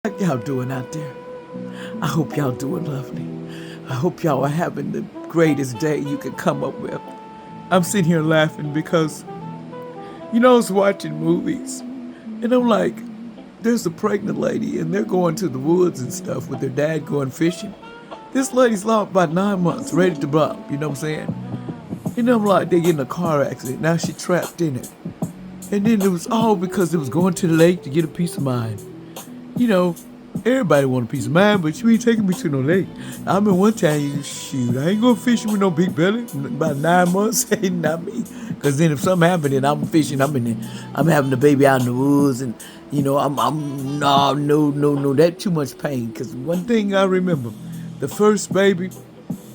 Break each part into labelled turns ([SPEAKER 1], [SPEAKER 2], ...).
[SPEAKER 1] How y'all doing out there? I hope y'all doing lovely. I hope y'all are having the greatest day you could come up with. I'm sitting here laughing because, I was watching movies and I'm like, there's a pregnant lady and they're going to the woods and stuff with their dad going fishing. This lady's lost about 9 months, ready to bump, you know what I'm saying? I'm like, they get in a car accident. Now she trapped in it. And then it was all because it was going to the lake to get a peace of mind. you know, Everybody want a piece of mind, but you ain't taking me to no lake. I remember one time, shoot, I ain't going fishing with no big belly. About 9 months, ain't not me. Because then if something happened, then I'm fishing, I'm having the baby out in the woods, and, no, that too much pain. Because one thing I remember, the first baby,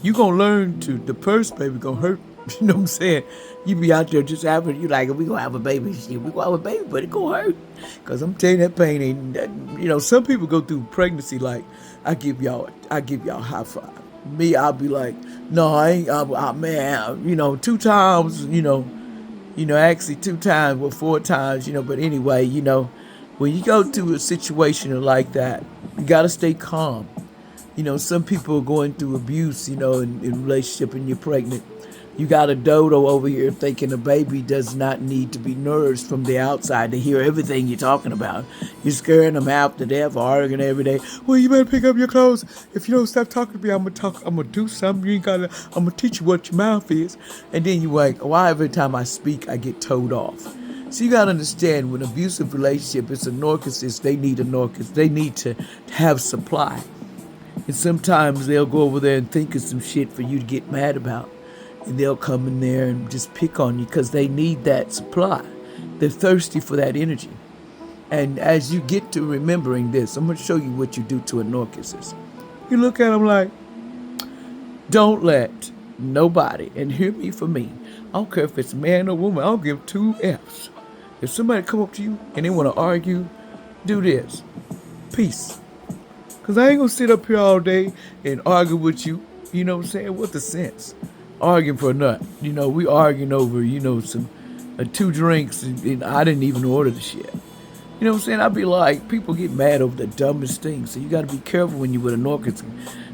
[SPEAKER 1] you gonna learn to, the first baby gonna hurt. You know what I'm saying? You be out there just having, you like, we gonna have a baby. Shit, we gonna have a baby, but it gonna hurt. Cause I'm telling you, that pain ain't, some people go through pregnancy like, I give y'all a high five. Me, I'll be like, no, I ain't, man, 2 times, actually 2 times or 4 times, but anyway, when you go through a situation like that, you gotta stay calm. Some people are going through abuse, in relationship and you're pregnant. You got a dodo over here thinking a baby does not need to be nourished from the outside to hear everything you're talking about. You're scaring them half to death, arguing every day. Well, you better pick up your clothes. If you don't stop talking to me, I'm gonna do something. I'm gonna teach you what your mouth is. And then you like, why every time I speak, I get told off. So you gotta understand, when abusive relationship, it's a narcissist. They need a narcissist. They need to have supply. And sometimes they'll go over there and think of some shit for you to get mad about. And they'll come in there and just pick on you because they need that supply. They're thirsty for that energy. And as you get to remembering this, I'm going to show you what you do to a narcissist. You look at them like, don't let nobody, and hear me for me, I don't care if it's man or woman, I don't give 2 F's. If somebody come up to you and they want to argue, do this. Peace. Because I ain't going to sit up here all day and argue with you. You know what I'm saying? What the sense? Arguing for a nut. We arguing over, some 2 drinks and I didn't even order the shit. You know what I'm saying? I'd be like, people get mad over the dumbest things. So you got to be careful when you're with a narcissist,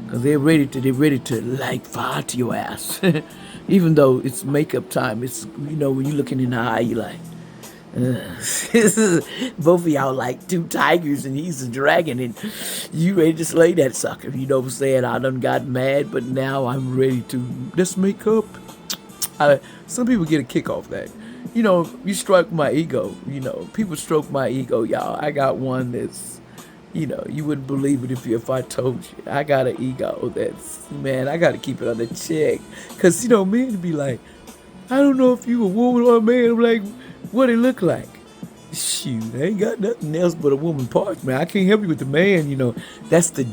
[SPEAKER 1] because they're ready to light fire to your ass. Even though it's makeup time, it's, when you're looking in the eye, you're like, both of y'all like 2 tigers and he's a dragon and you ready to slay that sucker. You know what I'm saying? I done got mad, but now I'm ready to just make up. Some people get a kick off that. You stroke my ego. People stroke my ego, y'all. I got one that's, you wouldn't believe it if I told you. I got an ego that's, man, I got to keep it on the check. Because, men be like, I don't know if you a woman or a man. I'm like, what it look like? Shoot, I ain't got nothing else but a woman part, man. I can't help you with the man, That's the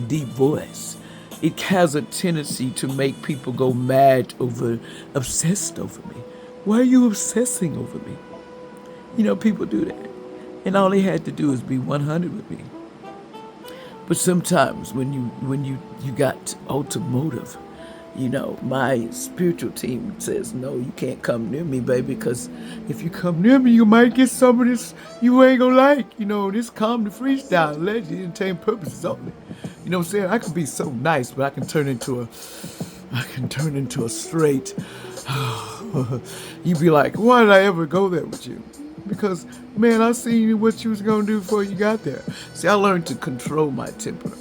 [SPEAKER 1] deep voice. It has a tendency to make people go mad obsessed over me. Why are you obsessing over me? People do that. And all they had to do is be 100 with me. But sometimes when you got ultimate, my spiritual team says, no, you can't come near me, baby, because if you come near me, you might get some of this you ain't gonna like. This calm the freestyle, alleged entertainment purposes only. You know what I'm saying? I can be so nice, but I can turn into a straight. You'd be like, why did I ever go there with you? Because, man, I seen what you was gonna do before you got there. See, I learned to control my temper.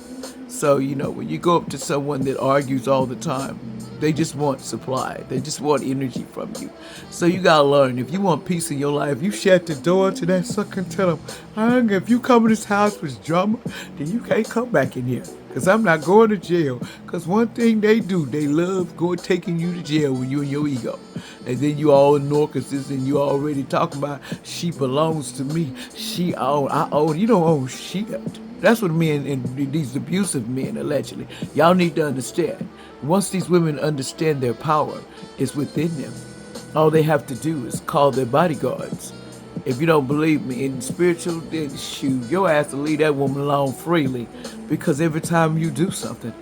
[SPEAKER 1] So, when you go up to someone that argues all the time, they just want supply. They just want energy from you. So you gotta learn, if you want peace in your life, you shut the door to that sucker and tell them, if you come in this house with drama, then you can't come back in here. Because I'm not going to jail. Because one thing they do, they love taking you to jail when you and your ego. And then you all narcissists and you already talking about, she belongs to me. I own, you don't own shit. That's what men and these abusive men, allegedly. Y'all need to understand. Once these women understand their power is within them, all they have to do is call their bodyguards. If you don't believe me in spiritual, then shoot, your ass to leave that woman alone freely, because every time you do something,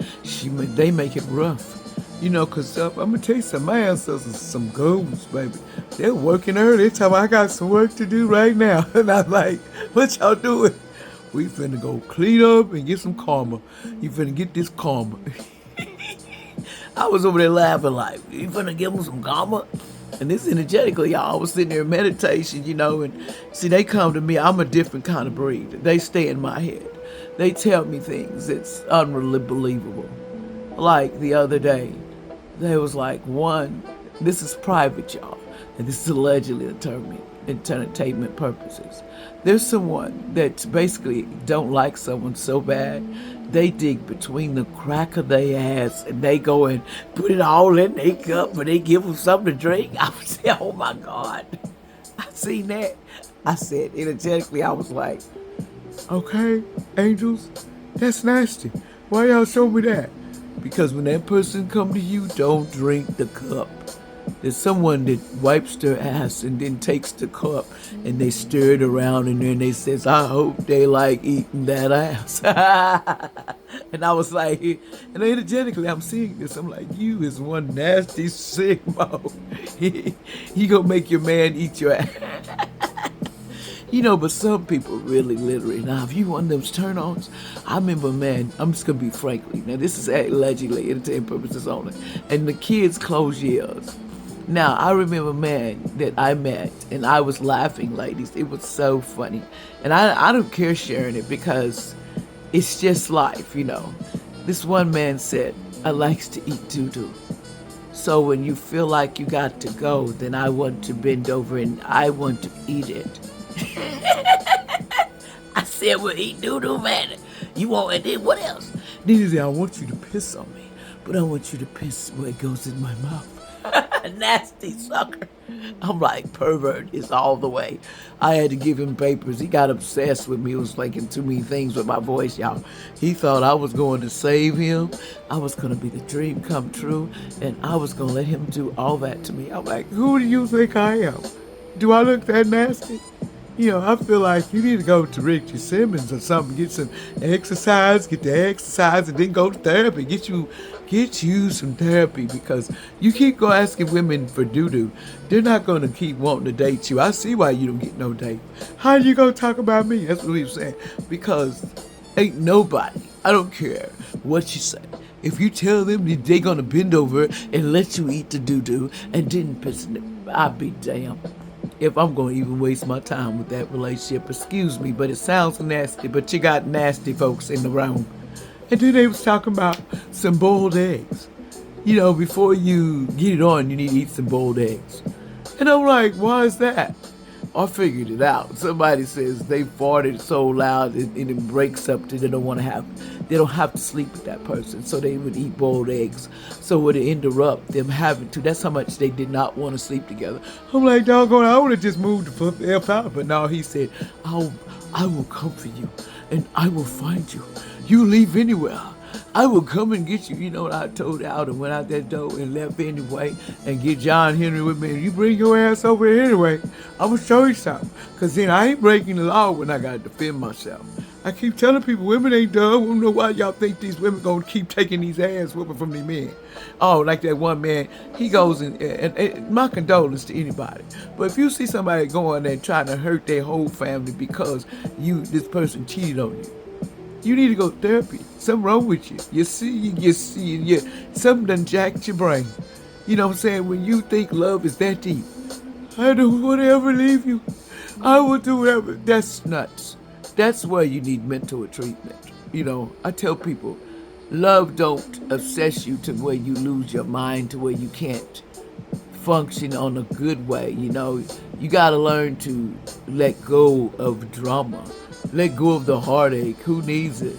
[SPEAKER 1] they make it rough. Because I'm going to tell you something, my ancestors are some goons, baby. They're working early. They tell me I got some work to do right now. And I'm like, what y'all doing? We finna go clean up and get some karma. You finna get this karma. I was over there laughing like, you finna give them some karma? And this energetically, y'all, I was sitting there in meditation, and see, they come to me. I'm a different kind of breed. They stay in my head. They tell me things. It's unbelievable. Like the other day, there was like one, this is private, y'all, and this is allegedly entertainment purposes. There's someone that basically don't like someone so bad, they dig between the crack of their ass and they go and put it all in their cup and they give them something to drink. I was saying, oh my God, I seen that. I said, energetically, I was like, okay, angels, that's nasty. Why y'all show me that? Because when that person come to you, don't drink the cup. There's someone that wipes their ass and then takes the cup and they stir it around in there and they says, I hope they like eating that ass. And I was like, and energetically I'm seeing this. I'm like, you is one nasty sigmo. He gonna make your man eat your ass. But some people really literally. Now, if you want those turn-ons, I remember, man, I'm just going to be frankly. Now, this is allegedly, entertainment purposes only. And the kids' close years. Now, I remember, man, that I met, and I was laughing, ladies. It was so funny. And I don't care sharing it because it's just life, This one man said, I likes to eat doo-doo. So when you feel like you got to go, then I want to bend over and I want to eat it. I said, well, eat doo-doo, man. You want, and then what else? Then he said, I want you to piss on me, but I want you to piss where it goes in my mouth. Nasty sucker. I'm like, pervert is all the way. I had to give him papers. He got obsessed with me. He was like too many things with my voice, y'all. He thought I was going to save him. I was going to be the dream come true, and I was going to let him do all that to me. I'm like, who do you think I am? Do I look that nasty? I feel like you need to go to Richard Simmons or something, get some exercise, and then go to therapy. Get you some therapy because you keep asking women for doo-doo. They're not going to keep wanting to date you. I see why you don't get no date. How you going to talk about me? That's what he was saying. Because ain't nobody, I don't care what you say. If you tell them that they're going to bend over and let you eat the doo-doo and didn't piss in it, I'll be damned if I'm going to even waste my time with that relationship. Excuse me, but it sounds nasty, but you got nasty folks in the room. And then they was talking about some boiled eggs. Before you get it on, you need to eat some boiled eggs. And I'm like, why is that? I figured it out. Somebody says they farted so loud and it breaks up that they don't have to sleep with that person, so they would eat boiled eggs. So it would interrupt them having to. That's how much they did not want to sleep together. I'm like, doggone, I would have just moved the F out. But no, he said, I will come for you and I will find you. You leave anywhere, I will come and get you. You know what I told out and went out that door and left anyway and get John Henry with me. And you bring your ass over here anyway, I will show you something. Because then I ain't breaking the law when I got to defend myself. I keep telling people women ain't dumb. I don't know why y'all think these women going to keep taking these ass whooping from these men. Oh, like that one man, he goes and my condolences to anybody. But if you see somebody going there and trying to hurt their whole family because this person cheated on you, you need to go to therapy. Something wrong with you. You see, something done jacked your brain. You know what I'm saying? When you think love is that deep, I don't want to ever leave you. I will do whatever. That's nuts. That's where you need mental treatment. I tell people, love don't obsess you to where you lose your mind, to where you can't function on a good way. You got to learn to let go of drama. Let go of the heartache. Who needs it?